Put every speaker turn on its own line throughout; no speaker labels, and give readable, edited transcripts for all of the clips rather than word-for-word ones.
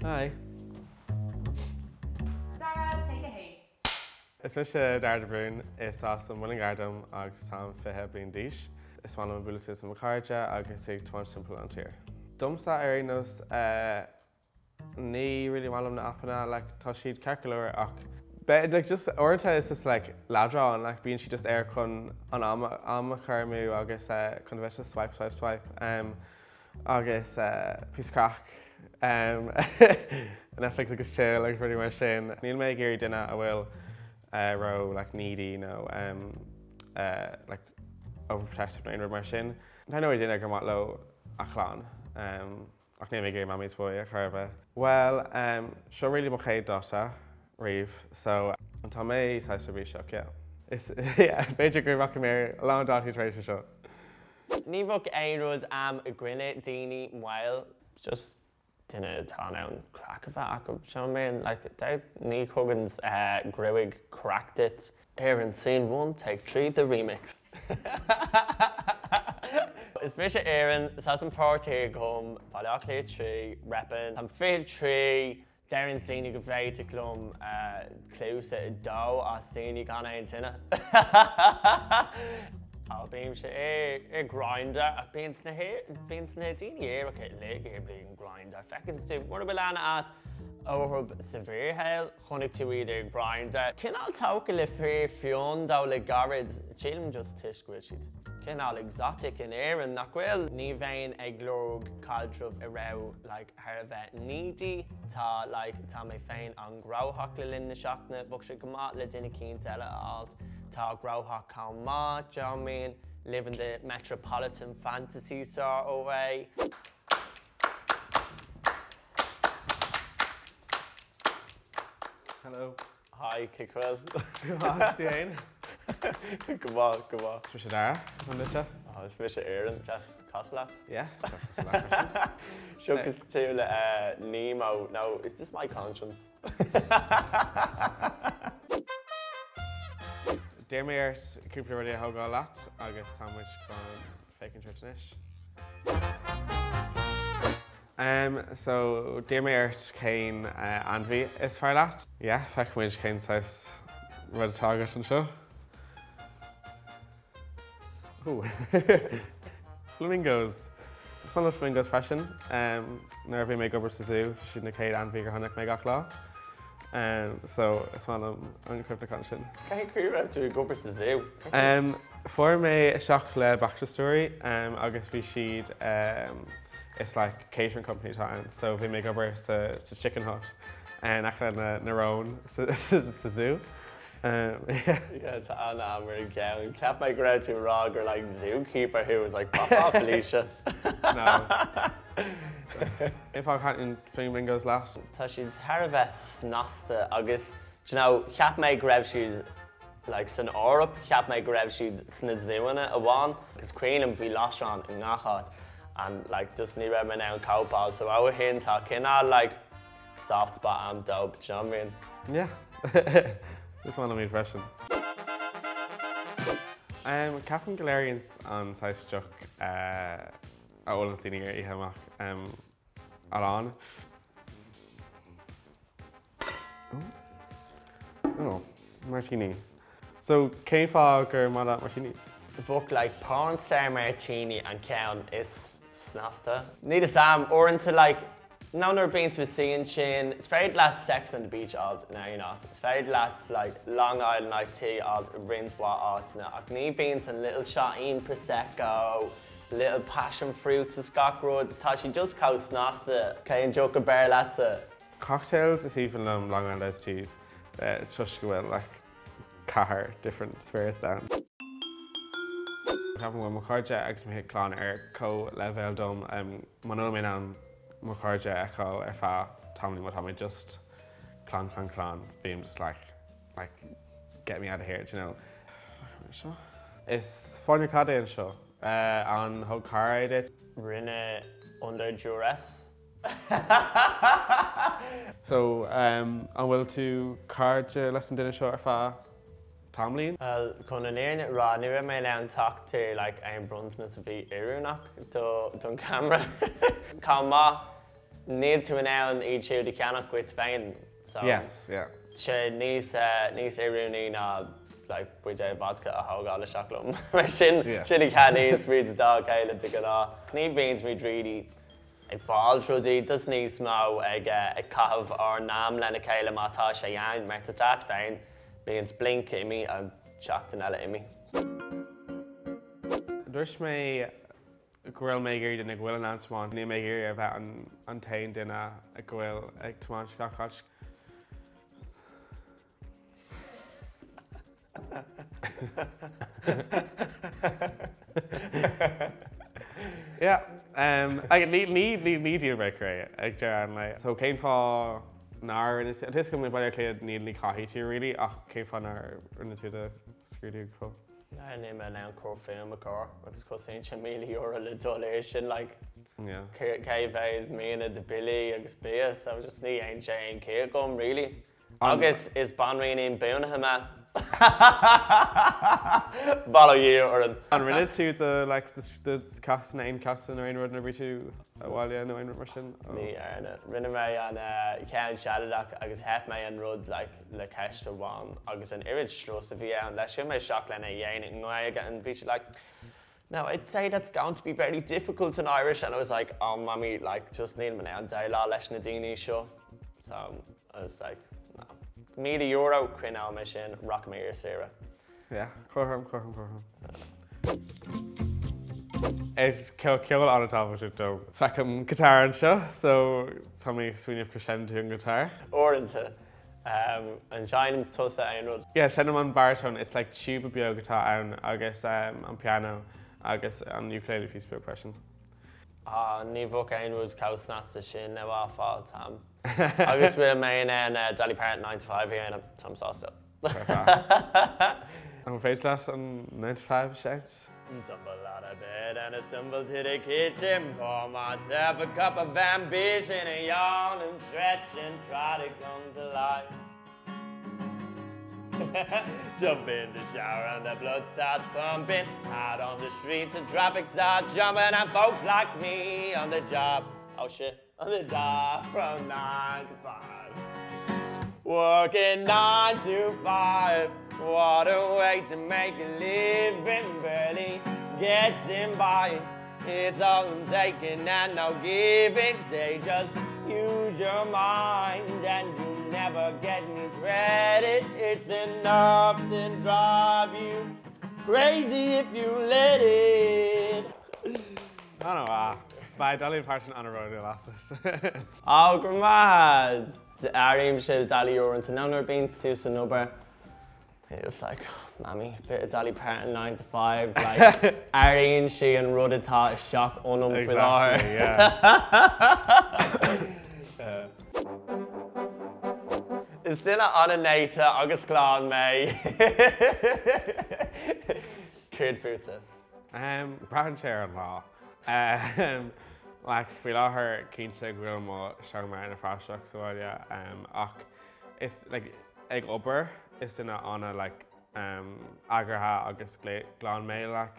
Hi.
Dara, take a hay.
Is mis Dara Erin is an bhfuil gardam agus tá fithe bliain d'aois. Is bhaile an bulas an cairde agus ag tuaint timpeall an tír. Domsa nos ní really bhhailm na apana tá siad cearcailúir ach just orintha is just ladrán bíonn si just chun an ama chuirmú agus chun bheith swipe agus pís crach Netflix agus chill ruí mar sin. Níl mé géirí duine a bhfuil ro needy overprotective na mar sin. Tá nó duine gur mat lo a chláán ach ní mé géir mamís buí a chuirbh. Well, seo rilí mo chéad dáta riomh, so an tá mé tá bhí seo, Is féidir gur bhacha mé lá dátí trééis seo.
Ní bhah éród am a grinne daoine mhail, just duine tá ann crack of that acu seo mé ní chugans gruig cracked it ar an scene 1 take 3 the remix. Is mis Erin sa an páirtíir gom bailach le 3 reppin an fé 3 Darren's daoine go bhréid a glum clúsa I dó as daoine gan aon tine. Bíim sé grinder a bíon sna daoine éireacha le blion grinder. Fecins tú mar bhfuil lena at óthb sa bhíorthail chunig tú iad grinder. Cinál tóca le fé fion dá le garid tílim just tuiscuil siad. Cinál exotic in Éireann nach bhfuil ní bhéin ag glóg caldrumh I rah ar bheith needy tá mé féin an gráthach le linn na seachna bhog sé go maith le duine cínta eile alt. Tá gráthach cá má, do you know what I mean? Live in the metropolitan fantasy sort of way.
Hello.
Hi, Kickwell.
Hi, Cian.
Come on.
Is mis Dara an duite?
It's mis Erin, just Coslat.
Yeah.
Shukas tú le Nemo. No, is this my conscience?
Déir mé cúpla ruí a thugá leat agus támuid chun fécinn tuirtanis. So déir mé céin anmhí is fear leat? Yeah, feicmuid céin sais rud atágat an seo. Ooh. Flamingos. It's one of flamingos freisin. Nuair bhí mé gobar sa zoo, siad na céad anmhí gur tháinig mé gach lá. So it's one of uncrypted content.
Can you create to go to the zoo?
For me, seach le Baxter story. Agus bhí siad it's like catering company time. So we make over to Chicken Hut and actually na roan to zoo. Yeah,
to Anna American. Kept my grad to Rog or zookeeper who was pop off Alicia.
No. If I can't in flamingos last.
Tá siad tharbheith snasta agus, ceap méid go raibh siad san Eorp, ceap méid go raibh siad sna zúine a bhain, agus cuireann bhí lasrán I ngachad, and just ní raibh me an cowball, so ábhar hén tá cinál soft spot am dope, do you know what I mean?
Yeah. This one of me freshen. Captain Galarians an Southstruck Owen Senior Ihamach Alan. Oh, martini. So céim fá gur má martinis?
Bhuc porn star martini and ceann is snasta. Need a sam orintha none are being to seeing chin. It's very glad Sex on the Beach alt, no you're not. It's very glad Long Island iced tea alt, rinse what alt now. Ní beans and little shot in prosecco, little passion fruits and Scott Road. Tashi just coast nasta. Okay, and joke a bear latte.
Cocktails is even Long Island iced teas. Just go well car different spirits down. Having one McCarja eggs me hit clan co level dom monomin an McCarja echo if I tell me what I just clan being just like get me out of here, do you know? It's funny caddy show on how car I did.
Rinne under duress.
So I will to card lesson dinner show if I Tomlin?
Well, chun an éirne rá, ní raibh mé leann teachta an brunsmas a bhí iarúnach don camera. Cá má need to an each year the cannot quit Spain. So
Yes, yeah.
she needs everyone like with a vodka a whole gal of chocolate. Machine chili candies with the dog Kayla to get off. Need beans with really a fall through the does need small a cav or nam lena Kayla matasha yang met to start fine beans blink in me and shocked and in me.
Dúirt mé ghfuil mé gur den ag bhfuil an antáin, ní mé gur a bheith an tain duine a ghfuil ag táin scaáil. Yeah, ag ní díal bheith cré ag dearan le. So céim fá nar in is go mé bailile cléad ní ní caithí tú rilí ach céim fá nar rinne tú de scrúdú fó.
I name a now core film a car. I was costing €1 million donation like KV's me and the Billy and space. So just need ain't Jane cake on really. August is Banrin in Beonham. Follow you or an
rinne tú the like the cast name cast in rain run every two while yeah no Russian.
Me rinne me and can't shout it I guess half my and road like the cash to one August an image stress of yeah and that's my shock lena yen and I getting be like now I'd say that's going to be very difficult in Irish and I was like oh mommy like just need me now dialogue les Nadini show so I was like no me the Euro Queen mission rock me your Sarah
yeah chum It's kill on the top of it though. Facum guitar and show, so tell me swing of crescendo and guitar.
Or into and Giants toss that I
yeah, Shenman baritone, it's like tuba bio guitar and I guess on piano, I guess on ukulele piece of percussion.
Nivo Kainwood's cows nasta shin never fall Tom. I guess we're main and Dolly Parrot 9 to 5 here and Tom Sauce.
I'm afraid that on 9 to 5 shouts.
Tumble out of bed and I stumble to the kitchen, pour myself a cup of ambition and yawn and stretch and try to come to life. Jump in the shower and the blood starts pumping. Out on the streets and traffic starts jumping and folks like me on the job. Oh shit, on the job from 9 to 5. Working 9 to 5. What a way to make a living, barely getting by. It's all taking and no giving. They just use your mind and you never get any credit. It's enough to drive you crazy if you let it.
I don't know, by Dolly Parton on a road last.
Oh, grandma! Dara Erin said Dolly Erin to now they're being to Sonobra. It was like, oh, mommy, bit of Dolly Parton 9 to 5, like Erin, she and Rudda taught a shock on them for her.
Yeah.
Is dinner on a night August Clown May? Chuid Futa.
Brown chair and law. Like we lá her cínte bhfuil má seomar in a fráisteach so yeah ach is like ag obair is duine anna like agartha agus glán mé like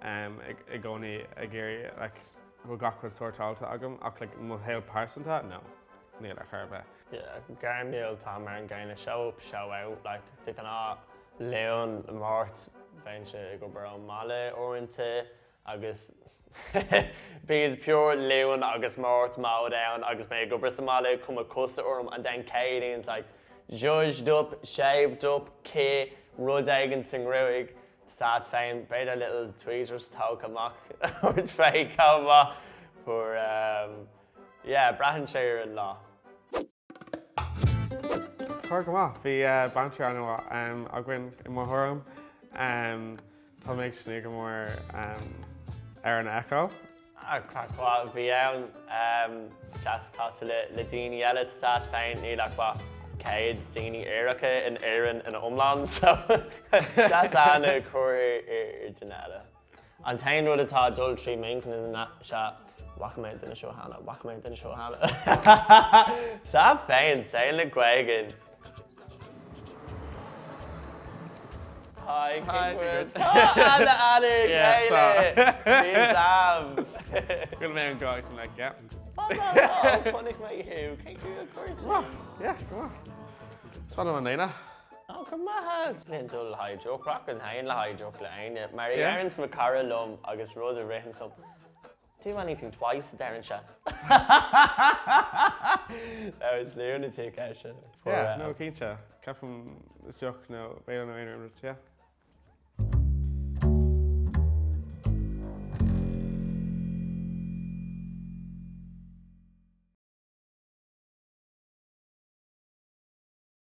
I gcónaí a géirí like bhfuil gachfuil sortáilta agam ach like mo héal pásanta no níl a churbeh.
Yeah, gaim níl tá mar an gcéine show up, show out, like they can leon mát féin sé go bar mála orinthe agus being pure leon agus mát má down agus mé go bar mála cum a costa orm and then Katie's like judged up, shaved up, K, rud aigen ting ruig, sad féin, beid a little tweezers talk amach, which fake come for yeah, brahan share in law.
Chuir go maith, bhí banter anna a gcuin I mo thuram, tá méid sní go mór ar an echo.
Crackwa bhí ann just cos le daoine eile tá féin ní le ba céad daoine éireacha in Éireann in Umland, so just anna chuir ar duine. An tain rud atá dul trí mincin na se wacamaid in a seo hana, wacamaid in a seo hana. Sa féin, saon le gwaigin. Hi, good. Anna, Kayla. Please,
Good man, guys. I'm like, yeah.
Funnig mae yw. Cyn gwybod, of course.
Yeah, come on. Swan am lena.
Oh, come on. Glyn dwl dhraíocht rock yn hain la dhraíocht lein. Mary Aaron's mae cara lwm agos roedd y rehin som. Do anything twice, Darren Shaw. That was lunatic, actually.
Yeah, no, Keisha. Come from this joke, no, Beadaí, no, yeah.